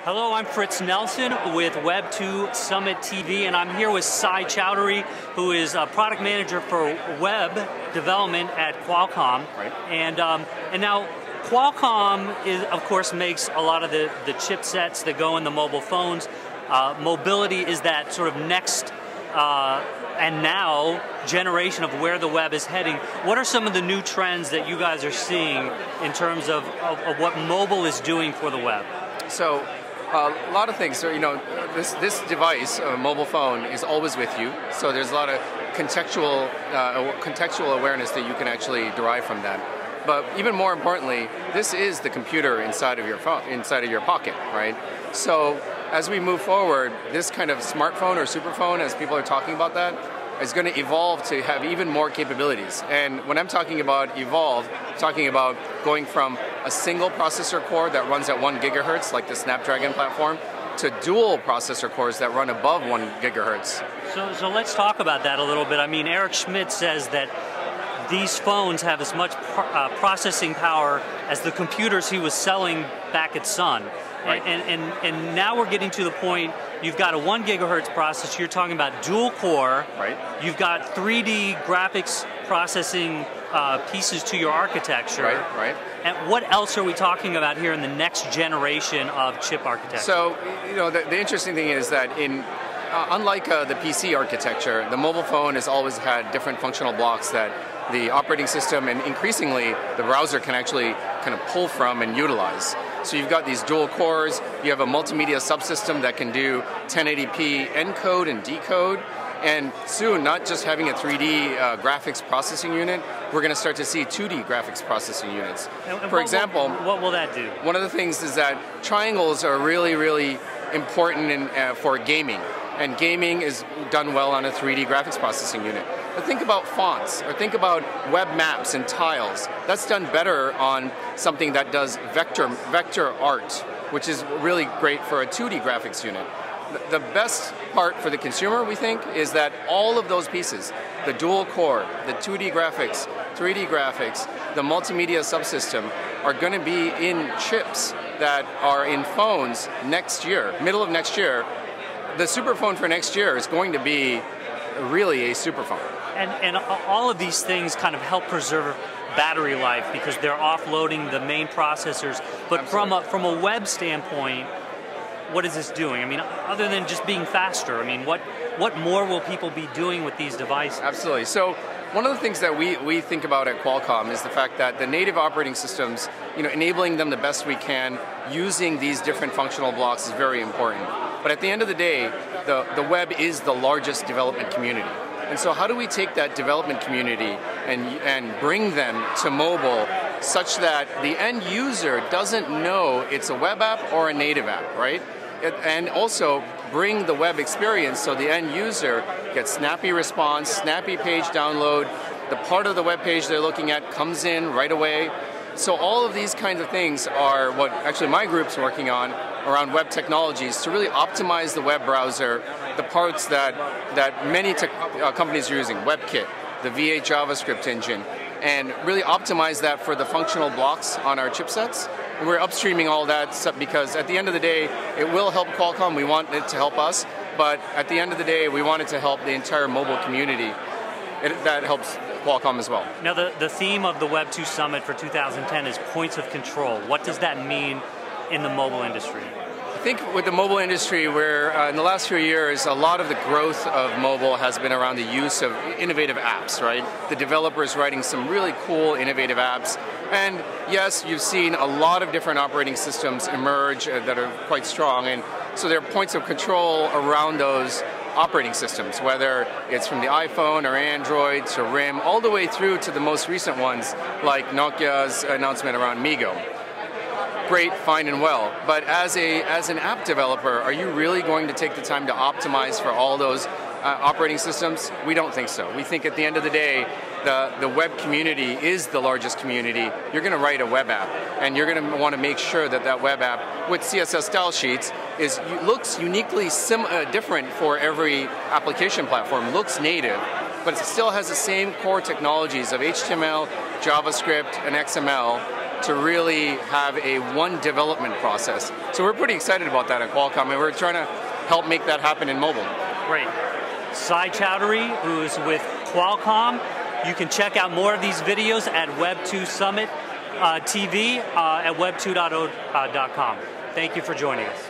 Hello, I'm Fritz Nelson with Web2 Summit TV, and I'm here with Choudhury, who is a product manager for web development at Qualcomm. Right. And now Qualcomm of course, makes a lot of the chipsets that go in the mobile phones. Mobility is that sort of next and now generation of where the web is heading. What are some of the new trends that you guys are seeing in terms of what mobile is doing for the web? So, a lot of things. So, this device, a mobile phone, is always with you. So there's a lot of contextual awareness that you can actually derive from that. But even more importantly, this is the computer inside of your phone, inside of your pocket, right? So as we move forward, this kind of smartphone or superphone, as people are talking about that, is going to evolve to have even more capabilities. And when I'm talking about evolve, I'm talking about going from a single processor core that runs at 1 gigahertz, like the Snapdragon platform, to dual processor cores that run above 1 gigahertz. So let's talk about that a little bit. I mean, Eric Schmidt says that these phones have as much processing power as the computers he was selling back at Sun. Right. And now we're getting to the point, you've got a 1 gigahertz processor, you're talking about dual core, right. You've got 3D graphics processing pieces to your architecture. Right. And what else are we talking about here in the next generation of chip architecture? So, the interesting thing is that unlike the PC architecture, the mobile phone has always had different functional blocks that the operating system and increasingly the browser can actually kind of pull from and utilize. So you've got these dual cores, you have a multimedia subsystem that can do 1080p encode and decode, and soon not just having a 3D graphics processing unit, we're going to start to see 2D graphics processing units. For example, what will that do? One of the things is that triangles are really, really important for gaming. And gaming is done well on a 3D graphics processing unit. But think about fonts, or think about web maps and tiles. That's done better on something that does vector art, which is really great for a 2D graphics unit. The best part for the consumer, we think, is that all of those pieces, the dual core, the 2D graphics, 3D graphics, the multimedia subsystem, are going to be in chips that are in phones next year, middle of next year. The superphone for next year is going to be really a superphone. And all of these things kind of help preserve battery life because they're offloading the main processors. But from a web standpoint, what is this doing? I mean, other than just being faster, I mean, what more will people be doing with these devices? Absolutely. So one of the things that we think about at Qualcomm is the fact that the native operating systems, enabling them the best we can using these different functional blocks is very important. But at the end of the day, the web is the largest development community. And so how do we take that development community and bring them to mobile such that the end user doesn't know it's a web app or a native app, right? And also bring the web experience so the end user gets snappy response, snappy page download, the part of the web page they're looking at comes in right away. So all of these kinds of things are what actually my group's working on around web technologies to really optimize the web browser, the parts that many companies are using, WebKit, the V8 JavaScript engine, and really optimize that for the functional blocks on our chipsets. And we're upstreaming all that stuff because at the end of the day, it will help Qualcomm. We want it to help us, but at the end of the day, we want it to help the entire mobile community. That helps Qualcomm as well. Now, the theme of the Web2 Summit for 2010 is points of control. What does that mean in the mobile industry? I think with the mobile industry, where in the last few years, a lot of the growth of mobile has been around the use of innovative apps, right? The developers writing some really cool, innovative apps. And yes, you've seen a lot of different operating systems emerge that are quite strong. And so there are points of control around those operating systems, whether it's from the iPhone or Android to RIM, all the way through to the most recent ones, like Nokia's announcement around MeeGo. Great, fine and well, but as an app developer, are you really going to take the time to optimize for all those operating systems? We don't think so. We think at the end of the day, the web community is the largest community. You're going to write a web app, and you're going to want to make sure that that web app with CSS style sheets looks uniquely different for every application platform, looks native, but it still has the same core technologies of HTML, JavaScript, and XML, to really have a one development process. So we're pretty excited about that at Qualcomm, and we're trying to help make that happen in mobile. Great. Cy Choudhury, who is with Qualcomm. You can check out more of these videos at Web2 Summit TV at web2.0.com. Thank you for joining us.